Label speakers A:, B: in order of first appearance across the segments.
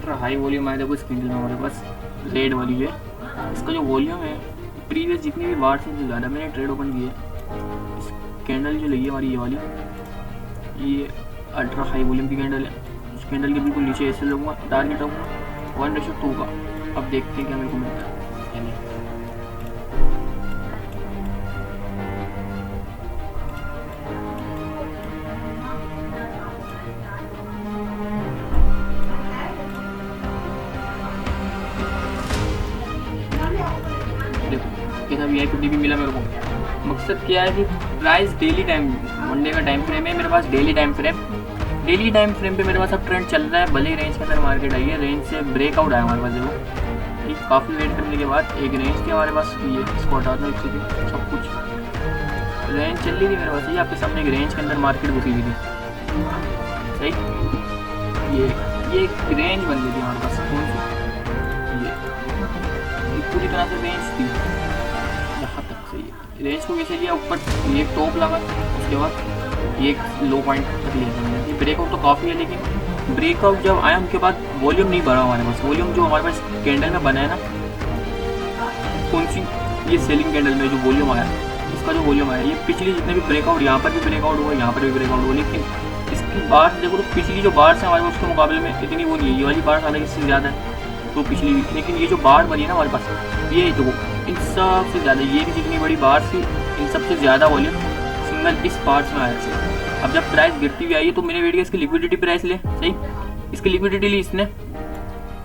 A: Ultra high volume आया। देखो इस कैंडल में हमारे पास रेड वाली है, इसका जो वॉल्यूम है प्रीवियस जितनी भी बार से ज़्यादा मैंने ट्रेड ओपन की है। इस कैंडल जो लगी है हमारी ये वाली, ये अल्ट्रा हाई वॉल्यूम की कैंडल है। इस कैंडल के बिल्कुल नीचे ऐसे लगूंगा, टारगेट रखूँगा 1:2 का। अब देखते हैं क्या मेरे को मिलता है। कितना VIP भी मिला मेरे को। मकसद क्या है कि प्राइस डेली टाइम, मंडे का टाइम फ्रेम है मेरे पास, डेली टाइम फ्रेम पे मेरे पास अब ट्रेंड चल रहा है। भले ही रेंज के अंदर मार्केट आई है, रेंज से ब्रेकआउट आया हमारे पास। देखो ठीक काफ़ी वेट करने के बाद एक रेंज थी हमारे पास, ये इसको हटा दो इसी की सब कुछ। रेंज चल रही थी मेरे पास, ये आपके सामने एक रेंज के अंदर मार्केट घुसी हुई थी। सही, ये एक रेंज बन गई थी हमारे पास। कौन सी? ये पूरी तरह से रेंज थी यहाँ तक। सही है, रेंज को कैसे लिया, ऊपर ये टॉप लगा, उसके बाद ये लो पॉइंट तक लिया था मैंने। ये ब्रेकआउट तो काफ़ी है, लेकिन ब्रेकआउट जब आया उनके बाद वॉल्यूम नहीं बढ़ा हमारे पास। वॉल्यूम जो हमारे पास कैंडल में बना है ना, कौन सी, ये सेलिंग कैंडल में जो वॉल्यूम आया, इसका जो वॉल्यूम आया, ये पिछली जितने भी ब्रेकआउट, यहाँ पर भी ब्रेकआउट हुआ, यहाँ पर भी ब्रेकआउट हुआ, लेकिन इसकी बार देखो तो पिछली जो बार से हमारे पास उसके मुकाबले में इतनी वो नहीं है। ये वाली बार हालांकि इससे ज़्यादा है तो पिछली, लेकिन ये जो बार बनी है ना हमारे पास, ये तो इन सबसे ज़्यादा, ये भी जितनी बड़ी बार थी, इन सबसे ज़्यादा वॉल्यूम सिंगल इस पार्ट्स में आया था। अब जब प्राइस गिरती हुई आई है तो मैंने वेट किया इसकी लिक्विडिटी प्राइस ले। सही, इसकी लिक्विडिटी ली इसने,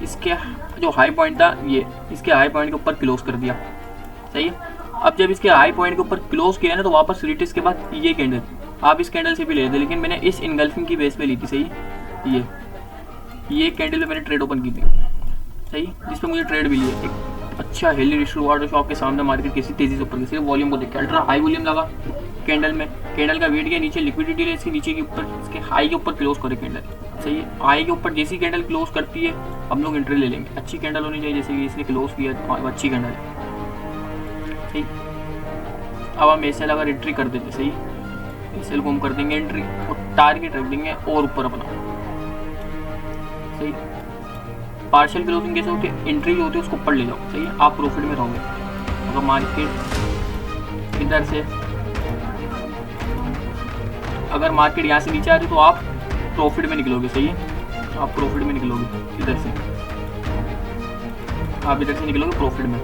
A: इसके जो हाई पॉइंट था ये इसके हाई पॉइंट के ऊपर क्लोज कर दिया। सही है, अब जब इसके हाई पॉइंट के ऊपर क्लोज किया ना तो वापस रिटेस्ट के बाद ये कैंडल, आप इस कैंडल से भी ले थे, लेकिन मैंने इस इनगल्फिंग की बेस पे ली थी। सही है, ये कैंडल पे मैंने ट्रेड ओपन की थी। सही, जिस पे मुझे ट्रेड भी लिया, एक अच्छा हेल्दी रिस्क रिवार्ड शॉप के सामने मार्केट कैसी तेजी से ऊपर गई। सिर्फ वॉल्यूम को देख के अल्ट्रा हाई वॉल्यूम लगा कैंडल में, कैंडल का वेट किया, नीचे लिक्विडिटी ले, इसके नीचे के ऊपर, इसके हाई के ऊपर क्लोज करे कैंडल। सही है, हाई के ऊपर जैसी कैंडल क्लोज करती है हम लोग एंट्री ले लेंगे। अच्छी कैंडल होनी चाहिए, जैसे कि इसने क्लोज किया तो अच्छी कैंडल है। ठीक, अब हम एसएल अगर एंट्री कर देते, सही, एसएल को हम कर देंगे एंट्री और टारगेट रख देंगे और ऊपर अपना। सही, पार्शियल क्लोजिंग कैसे होती है, एंट्री जो होती है उसको ऊपर ले जाओ। सही है, आप प्रॉफिट में रहोगे। अगर मार्केट इधर से, अगर मार्केट यहाँ से नीचे आ रही तो आप प्रॉफिट में निकलोगे। सही है, आप प्रॉफिट में निकलोगे, इधर से आप इधर से निकलोगे प्रॉफिट में,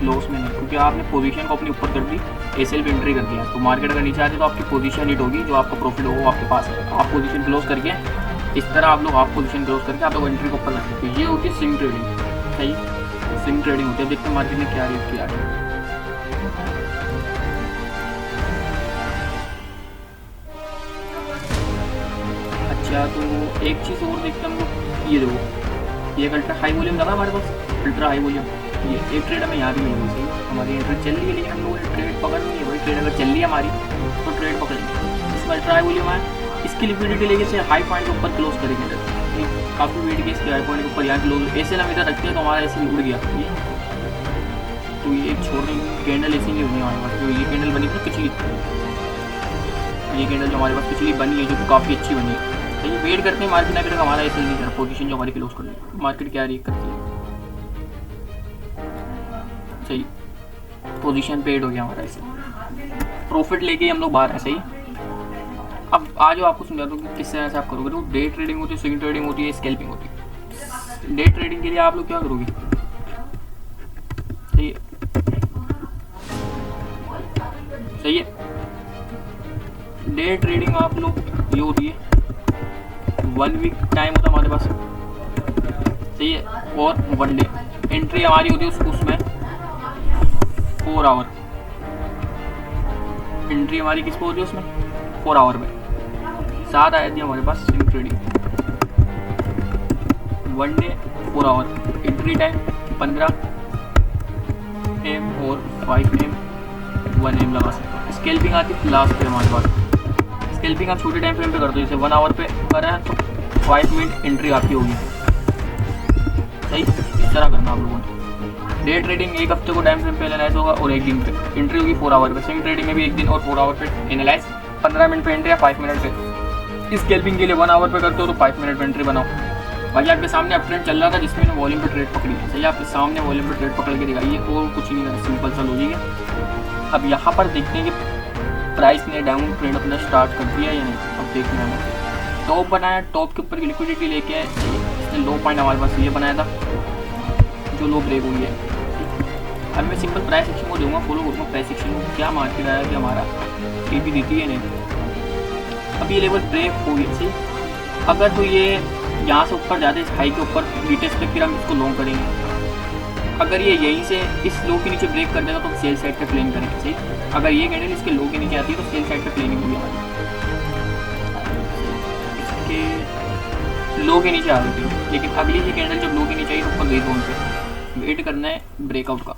A: लॉस में नहीं, क्योंकि आपने पोजीशन को अपनी ऊपर कर दी, एसएल पे एंट्री कर दिया। तो मार्केट अगर नीचे आती है तो आपकी पोजीशन हिट होगी, जो आपका प्रॉफिट होगा वो आपके पास है। आप पोजीशन क्लोज करके इस तरह आप लोग पोजीशन क्लोज करके आप लोग एंट्री को ऊपर रख सकते हो। ये होती है स्विंग ट्रेडिंग। सही, स्विंग ट्रेडिंग होती है। देखते हैं मार्केट में क्या रेट किया है। अच्छा, तो एक चीज़ और देखते हैं हम लोग, ये देखो, ये एक अल्ट्रा हाई वॉल्यूम लगा हमारे पास, अल्ट्रा हाई वॉल्यूम। ये एक ट्रेड हमें यहाँ भी मिल गई। हमारी ट्रेड चल रही है, लेकिन हम लोग ट्रेड पकड़ नहीं है। वही ट्रेड अगर चल रही है हमारी तो ट्रेड पकड़ लेंगे। इसमें अल्ट्रा हाई वॉल्यूम आया, इसकी लिक्विडिटी लेके से हाई पॉइंट के ऊपर क्लोज करेंगे। काफ़ी वेट के इसके हाई पॉइंट के ऊपर यहाँ क्लोज, ऐसे हम इधर रखते हैं तो हमारा ऐसे उड़ गया। तो ये एक छोड़ देंगे कैंडल, ऐसी नहीं होनी हमारे पास। जो ये कैंडल बनी थी पिछली, ये कैंडल जो हमारे पास पिछली बनी है, जो काफ़ी अच्छी बनी है। तो ये वेट करते हैं मार्केट ना हमारा ऐसे नहीं करना, पोजीशन जो हमारी क्लोज कर ली, मार्केट क्या रिएक्ट करती है। सही, पोजीशन पेड हो गया हमारा, ऐसे प्रॉफिट लेके हम लोग बाहर है। सही, अब आज आपको समझा दूँ कि किस तरह से आप करोगे। तो डे ट्रेडिंग होती है, स्विंग ट्रेडिंग होती है, स्कैल्पिंग होती है। डे ट्रेडिंग के लिए आप लोग क्या करोगे, सही है, सही है, डे ट्रेडिंग आप लोग ये होती है 1 वीक टाइम होता है हमारे पास। सही है, और 1 डे एंट्री हमारी होती है उसमें 4 आवर एंट्री हमारी किस पे होती है उसमें 4 आवर में। 7 आए थे हमारे पास swing trading, 1 day 4 hour entry time 15 AM और 5 AM 1 AM लगा सकते हो। स्केल्पिंग आती है लास्ट पे हमारे पास। स्केल्पिंग आप छोटे टाइम फ्रेम पे करते हो, जैसे 1 आवर पे कर रहे हैं तो 5 मिनट एंट्री आपकी होगी। सही, इस तरह करना आप लोगों ने। डे ट्रेडिंग 1 हफ्ते को टाइम फ्रेम पे एनालाइज होगा और 1 दिन पे एंट्री होगी 4 आवर पे। स्विंग ट्रेडिंग में भी 1 दिन और 4 आवर पे एनालाइज, 15 मिनट पे एंट्री या 5 मिनट पे। स्केल्पिंग के लिए 1 आवर पे करते हो तो 5 मिनट पे एंट्री बनाओ। भाई आपके सामने अप ट्रेंड चल रहा था जिसमें मैंने वॉल्यूम पे ट्रेड पकड़ी है, सही है। आपके सामने वॉल्यूम पे ट्रेड पकड़ के दिखाई है और कुछ नहीं है, सिंपल सा लॉजिक है। अब यहाँ पर देखते हैं कि प्राइस ने डाउन ट्रेंड अपना स्टार्ट कर दिया या नहीं। अब देखना है, टॉप बनाया, टॉप के ऊपर की लिक्विडिटी लेके आए, इसने लो पॉइंट हमारे पास ये बनाया था जो लो ब्रेक हुई है। अब मैं सिंपल प्राइस एक्शन को दूंगा, फॉलो करूँगा प्राइस एक्शन को, क्या मार्केट आया कि हमारा टीपी देती है नहीं। अब ये लेवल ब्रेक हो गई सही। अगर तो ये यहाँ से ऊपर जाते हैं हाई के ऊपर रिटेस्ट पे, फिर हम इसको लॉन्ग करेंगे। अगर ये यहीं से इस लो के नीचे ब्रेक कर देगा तो हम सेल साइड पे प्लेन करेंगे सही। अगर ये कैंडल इसके लो के नीचे आती है तो सेल साइड पे प्लेनिंग होगी हमारी, इसके लो के नीचे आ रही थी। लेकिन अगली ही कैंडल जब लो के नीचे आई तो ऊपर गई जोन पे, वेट करना है ब्रेकआउट का।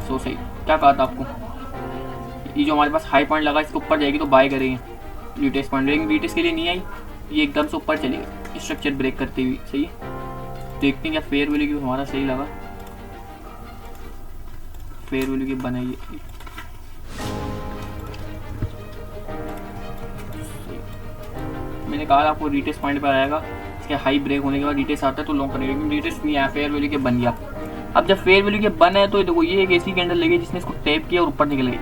A: सो सही क्या कहा था आपको, ये जो हमारे पास हाई पॉइंट लगा इसके ऊपर जाएगी तो बाय करेंगे वीटेस पॉइंट, लेकिन वीटेस के लिए नहीं आई, ये एकदम से ऊपर चलेगा स्ट्रक्चर ब्रेक करते हुए सही है। देखते हैं क्या फेयर वैल्यू की हमारा सही लगा, फेयर वैल्यू की बनाइए। मैंने कहा आपको रिटेस्ट पॉइंट पर आएगा, इसके हाई ब्रेक होने के बाद रिटेस्ट आता है तो लॉन्ग करेंगे, लेकिन रिटेस्ट नहीं आया, फेयर वैल्यू के बन गया। अब जब फेयर वैल्यू के बन है तो देखो ये एक ऐसी कैंडल लगी जिसने इसको टैप किया और ऊपर निकल गई।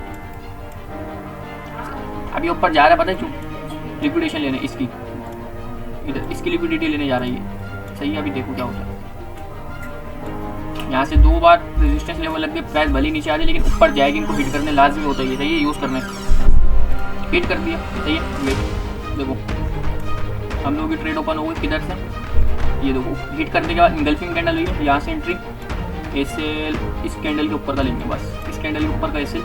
A: अब ये ऊपर जा रहा है, पता है क्यों, लिक्विडेशन लेने इसकी, इधर इसकी लिक्विडिटी लेने जा रही है सही है। अभी देखो क्या होता है, यहाँ से 2 बार रेजिस्टेंस लेवल लग गए, प्राइस भले नीचे आ जाए लेकिन ऊपर जाएगी, इनको हिट करने लाजमी होता है, सही है, यूज करने हिट कर दिया सही है। वेट देखो हम लोग की ट्रेड ओपन हो गई किधर से, ये देखो हिट करने के बाद इंगल्फिंग कैंडल हुई है, यहाँ से एंट्री एसएल इस कैंडल के ऊपर का लेंगे, बस इस कैंडल के ऊपर का एसएल,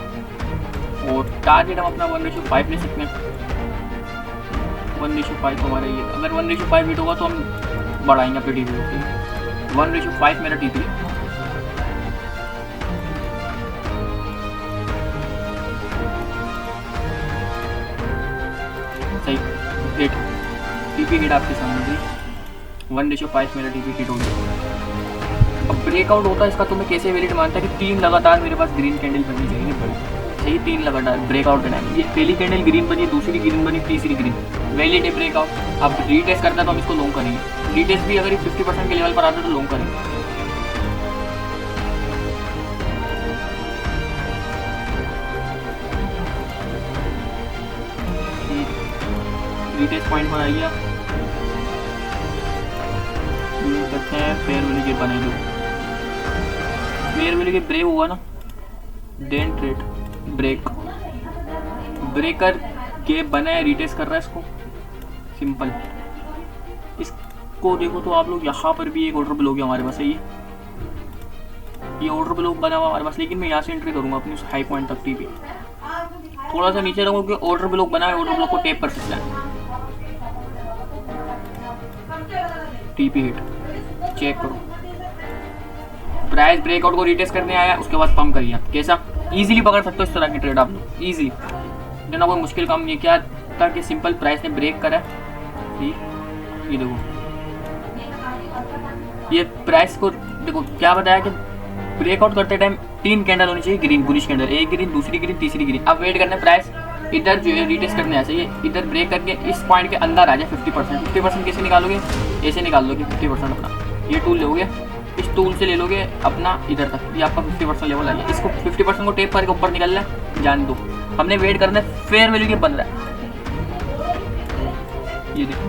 A: और टारगेट हम अपना 1:5 ले सकते हैं। 1:5 हमारा ये, अगर 1:5 हिट होगा तो हम बढ़ाएंगे अपने टीपी को। 1:5 मेरा टीपी है। सही हिट, टीपी हिट आपके सामने थी, 1:5 मेरा टीपी हिट हो गया। अब ब्रेकआउट होता है इसका तो मैं कैसे वैलिड मानता है कि 3 लगातार मेरे पास ग्रीन कैंडल बननी चाहिए बड़ी सही, 3 लगातार ब्रेकआउट के टाइम, ये पहली कैंडल ग्रीन बनी, दूसरी ग्रीन बनी, तीसरी ग्रीन, वैलिड है ब्रेकआउट। अब रीटेस्ट करता है तो हम इसको लॉन्ग करेंगे, रीटेस्ट भी अगर 50% के लेवल पर आता है तो लॉन्ग करेंगे। रीटेस्ट पॉइंट पर आइए, करते हैं फेयर वैल्यू के बने जो फेयर वैल्यू के ब्रेक हुआ ना, देन ट्रेड ब्रेक, ब्रेकर के बना है, रिटेस्ट कर रहा है इसको, सिंपल। इसको देखो तो आप लोग, यहाँ पर भी एक ऑर्डर ब्लॉक है हमारे पास है, ये ऑर्डर ब्लॉक बना हुआ हमारे पास, लेकिन मैं यहाँ से एंट्री करूँगा अपनी उस हाई पॉइंट तक टीपी, थोड़ा सा नीचे रहूँगा क्योंकि ऑर्डर ब्लॉक बना है, ऑर्डर ब्लॉक को टेप कर सकता है। टीपी हिट चेक करो, प्राइस ब्रेकआउट को रिटेस्ट करने आया, उसके बाद पंप करिए, कैसा इजीली पकड़ सकते हो इस तरह की ट्रेड आप लोग इजीली, ना कोई मुश्किल काम। ये क्या था कि सिंपल प्राइस ने ब्रेक करा, ये देखो ये प्राइस को देखो क्या बताया कि ब्रेकआउट करते टाइम 3 कैंडल होनी चाहिए ग्रीन, बुलिश कैंडल, एक ग्रीन, दूसरी ग्रीन, तीसरी ग्रीन। अब वेट करना प्राइस इधर जो है रिटेस्ट करने आ चाहिए, इधर ब्रेक करके इस पॉइंट के अंदर आ जाए 50%। कैसे निकालोगे, ऐसे निकाल लोगे 50% अपना, ये टूल लोगे, इस टूल से ले लोगे अपना इधर तक, ये आपका 50% लेवल आ गया, इसको 50% को टेप करके ऊपर निकलना है, जान दो। हमने वेट करना है फेयर वैल्यू के बन रहा है, ये देखो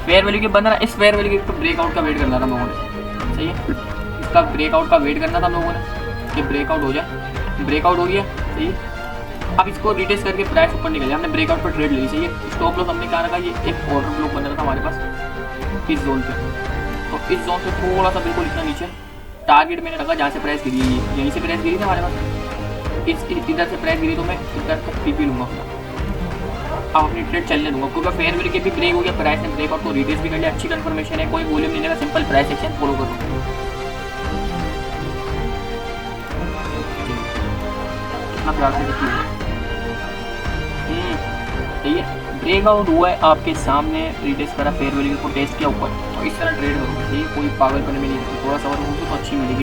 A: फेयर वैल्यू के बन रहा है, इस फेयर वैल्यू के ब्रेकआउट का वेट करना था लोगों ने, सही है, इसका ब्रेकआउट का वेट करना था लोगों ने कि ब्रेकआउट हो जाए, ब्रेकआउट हो गया सही है। अब इसको रिटेस्ट करके प्राइस ऊपर निकल गया, हमने ब्रेकआउट पर ट्रेड ली सही है। स्टॉप लॉस हमने कहा रखा, ये एक ऑर्डर ब्लॉक बन रहा था हमारे पास इस जोन पे, तो इस जोन से थोड़ा सा बिल्कुल इतना नीचे टारगेट मैंने रखा जहाँ से प्राइस गिरी है, यहीं से प्राइस गिरी थी हमारे पास, इधर से प्राइस गिरी तो मैं इधर तक टीपी लूँगा अपना, अब अपनी ट्रेड चलने दूंगा क्योंकि फेयर वैल्यू के भी ब्रेक हो गया, प्राइस ने ब्रेकआउट को रिटेस्ट भी कर लिया, अच्छी कन्फर्मेशन है, कोई वॉल्यूम नहीं लेगा, सिंपल प्राइस एक्शन फॉलो करो। कितना प्यार से देखिए, सही है, ब्रेकआउट हुआ है आपके सामने, रिटेस्ट करा, फेयर वैल्यू को टेस्ट किया ऊपर, तो इस तरह ट्रेड करो, सही, कोई पागलपन में नहीं, थोड़ा सा और हो तो अच्छी मिलेगी।